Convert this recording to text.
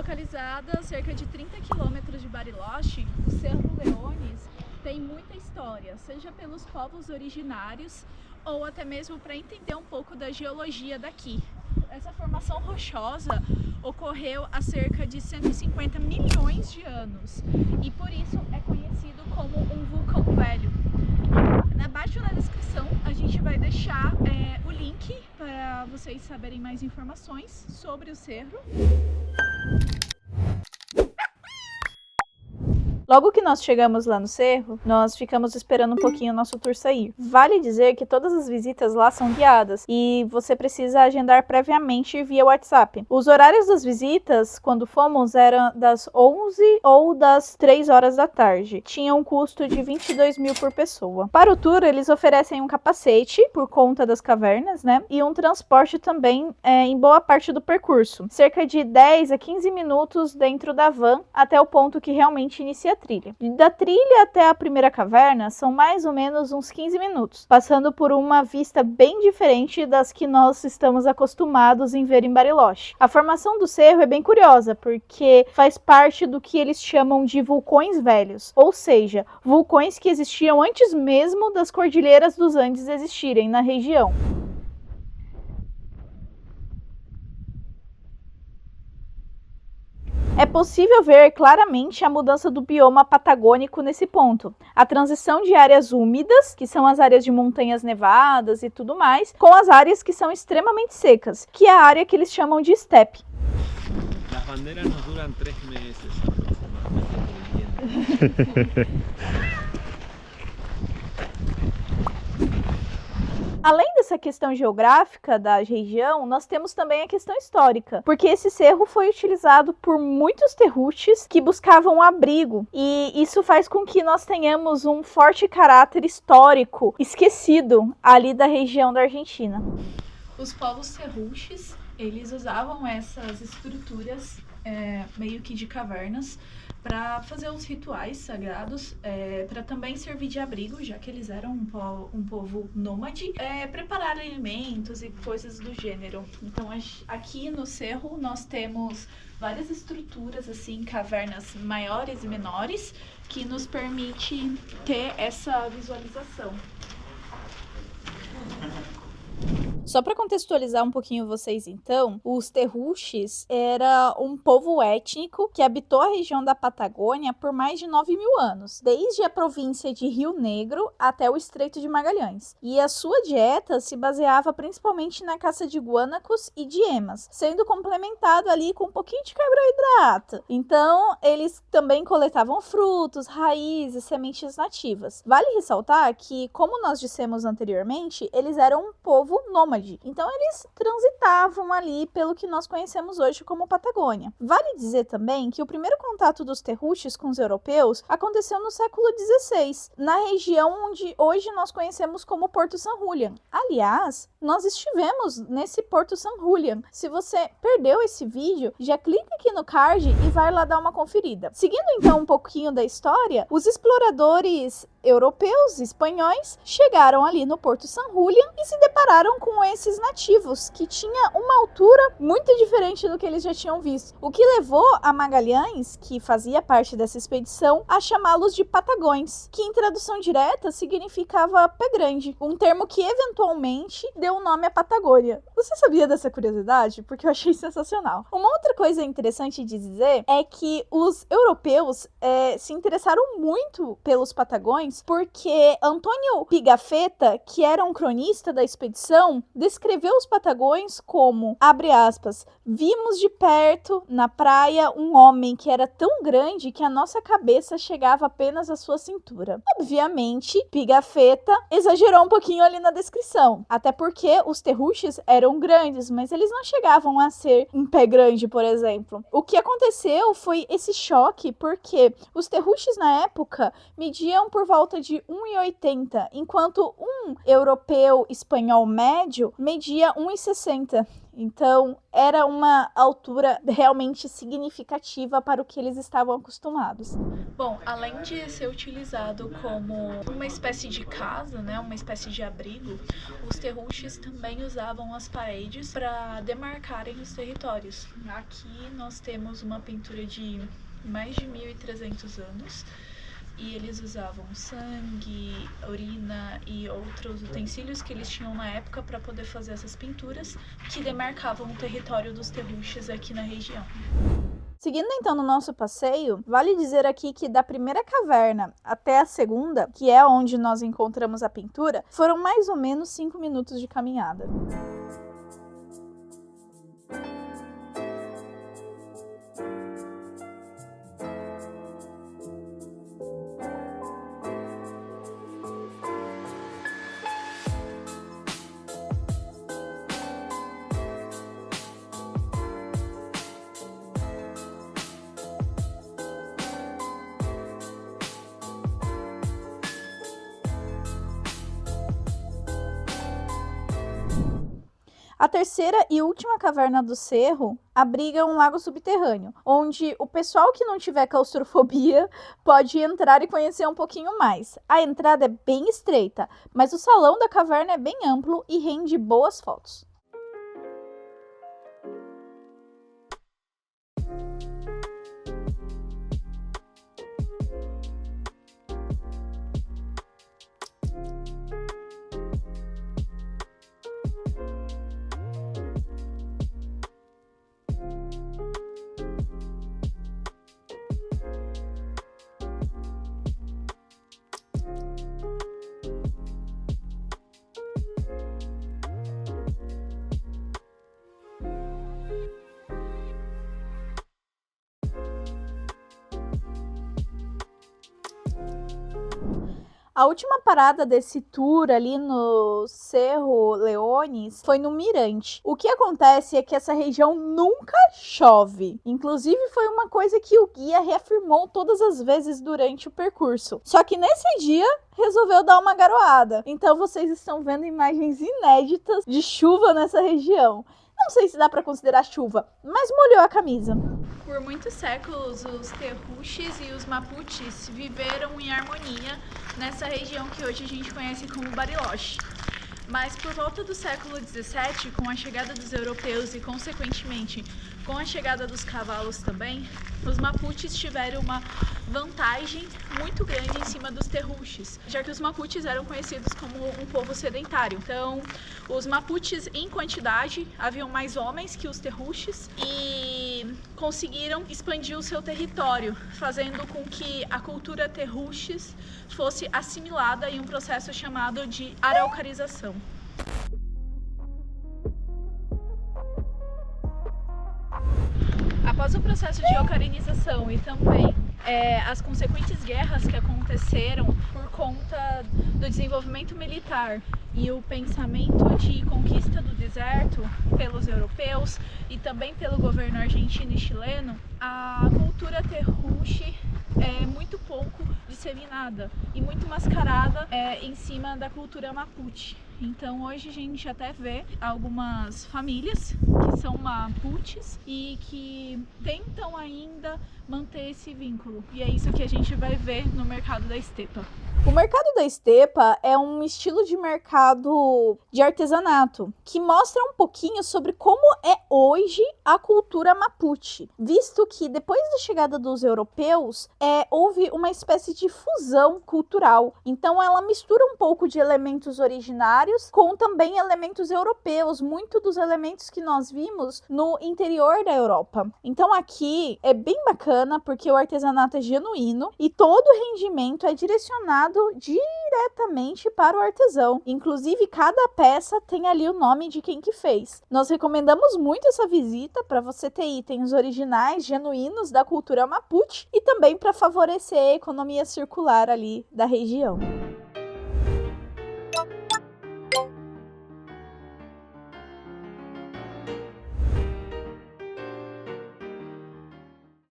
Localizada a cerca de 30 quilômetros de Bariloche, o Cerro Leones tem muita história, seja pelos povos originários ou até mesmo para entender um pouco da geologia daqui. Essa formação rochosa ocorreu há cerca de 150 milhões de anos e por isso é conhecido como um vulcão velho. Abaixo na descrição a gente vai deixar o link para vocês saberem mais informações sobre o cerro. Logo que nós chegamos lá no cerro, nós ficamos esperando um pouquinho o nosso tour sair. Vale dizer que todas as visitas lá são guiadas e você precisa agendar previamente via WhatsApp. Os horários das visitas, quando fomos, eram das 11 ou das 3 horas da tarde. Tinha um custo de 22 mil por pessoa. Para o tour, eles oferecem um capacete por conta das cavernas, né? E um transporte também em boa parte do percurso. Cerca de 10 a 15 minutos dentro da van até o ponto que realmente inicia a trilha. Da trilha até a primeira caverna são mais ou menos uns 15 minutos, passando por uma vista bem diferente das que nós estamos acostumados em ver em Bariloche. A formação do cerro é bem curiosa, porque faz parte do que eles chamam de vulcões velhos, ou seja, vulcões que existiam antes mesmo das cordilheiras dos Andes existirem na região. É possível ver claramente a mudança do bioma patagônico nesse ponto. A transição de áreas úmidas, que são as áreas de montanhas nevadas e tudo mais, com as áreas que são extremamente secas, que é a área que eles chamam de estepe. As bandeiras nos duram 3 meses aproximadamente. Além dessa questão geográfica da região, nós temos também a questão histórica, porque esse cerro foi utilizado por muitos terruches que buscavam abrigo, e isso faz com que nós tenhamos um forte caráter histórico esquecido ali da região da Argentina. Os povos terruches, eles usavam essas estruturas meio que de cavernas para fazer os rituais sagrados, para também servir de abrigo, já que eles eram um povo nômade, preparar alimentos e coisas do gênero. Então aqui no cerro nós temos várias estruturas, assim, cavernas maiores e menores, que nos permite ter essa visualização. Só para contextualizar um pouquinho vocês, então, os terruches era um povo étnico que habitou a região da Patagônia por mais de 9 mil anos, desde a província de Rio Negro até o Estreito de Magalhães. E a sua dieta se baseava principalmente na caça de guânacos e de emas, sendo complementado ali com um pouquinho de carboidrato. Então, eles também coletavam frutos, raízes, sementes nativas. Vale ressaltar que, como nós dissemos anteriormente, eles eram um povo nômade. Então eles transitavam ali pelo que nós conhecemos hoje como Patagônia. Vale dizer também que o primeiro contato dos terruches com os europeus aconteceu no século XVI, na região onde hoje nós conhecemos como Porto San Julián. Aliás, nós estivemos nesse Porto San Julián. Se você perdeu esse vídeo, já clica aqui no card e vai lá dar uma conferida. Seguindo então um pouquinho da história, os exploradores europeus e espanhóis chegaram ali no Porto San Julián e se depararam com esses nativos, que tinha uma altura muito diferente do que eles já tinham visto. O que levou a Magalhães, que fazia parte dessa expedição, a chamá-los de Patagões, que em tradução direta significava pé grande, um termo que eventualmente deu o nome à Patagônia. Você sabia dessa curiosidade? Porque eu achei sensacional. Uma outra coisa interessante de dizer é que os europeus se interessaram muito pelos Patagões porque Antônio Pigafetta, que era um cronista da expedição, descreveu os Patagões como, abre aspas, vimos de perto, na praia, um homem que era tão grande que a nossa cabeça chegava apenas à sua cintura. Obviamente, Pigafetta exagerou um pouquinho ali na descrição, até porque os terruches eram grandes, mas eles não chegavam a ser um pé grande, por exemplo. O que aconteceu foi esse choque, porque os terruches na época, mediam por volta de 1,80, enquanto um europeu espanhol médio media 1,60. Então, era uma altura realmente significativa para o que eles estavam acostumados. Bom, além de ser utilizado como uma espécie de casa, né, uma espécie de abrigo, os terruches também usavam as paredes para demarcarem os territórios. Aqui nós temos uma pintura de mais de 1.300 anos. E eles usavam sangue, urina e outros utensílios que eles tinham na época para poder fazer essas pinturas que demarcavam o território dos terruches aqui na região. Seguindo então no nosso passeio, vale dizer aqui que da primeira caverna até a segunda, que é onde nós encontramos a pintura, foram mais ou menos 5 minutos de caminhada. A terceira e última caverna do cerro abriga um lago subterrâneo, onde o pessoal que não tiver claustrofobia pode entrar e conhecer um pouquinho mais. A entrada é bem estreita, mas o salão da caverna é bem amplo e rende boas fotos. A última parada desse tour ali no Cerro Leones foi no Mirante. O que acontece é que essa região nunca chove. Inclusive foi uma coisa que o guia reafirmou todas as vezes durante o percurso. Só que nesse dia resolveu dar uma garoada. Então vocês estão vendo imagens inéditas de chuva nessa região. Não sei se dá para considerar chuva, mas molhou a camisa. Por muitos séculos, os terruches e os mapuches viveram em harmonia nessa região que hoje a gente conhece como Bariloche. Mas por volta do século XVII, com a chegada dos europeus e, consequentemente, com a chegada dos cavalos também, os mapuches tiveram uma vantagem muito grande em cima dos terruches, já que os mapuches eram conhecidos como um povo sedentário. Então, os mapuches, em quantidade, haviam mais homens que os terruches e conseguiram expandir o seu território, fazendo com que a cultura terruches fosse assimilada em um processo chamado de araucarização. Após o processo de eucarinização e também as consequentes guerras que aconteceram por conta do desenvolvimento militar e o pensamento de conquista do deserto pelos europeus e também pelo governo argentino e chileno, a cultura terruche é muito pouco disseminada e muito mascarada em cima da cultura mapuche. Então hoje a gente até vê algumas famílias que são mapuches e que tentam ainda manter esse vínculo. E é isso que a gente vai ver no mercado da estepa. O mercado da estepa é um estilo de mercado de artesanato que mostra um pouquinho sobre como é hoje a cultura mapuche, visto que depois da chegada dos europeus houve uma espécie de fusão cultural. Então ela mistura um pouco de elementos originários com também elementos europeus, muito dos elementos que nós vimos no interior da Europa. Então aqui é bem bacana porque o artesanato é genuíno e todo o rendimento é direcionado diretamente para o artesão. Inclusive, cada peça tem ali o nome de quem que fez. Nós recomendamos muito essa visita para você ter itens originais, genuínos da cultura mapuche e também para favorecer a economia circular ali da região.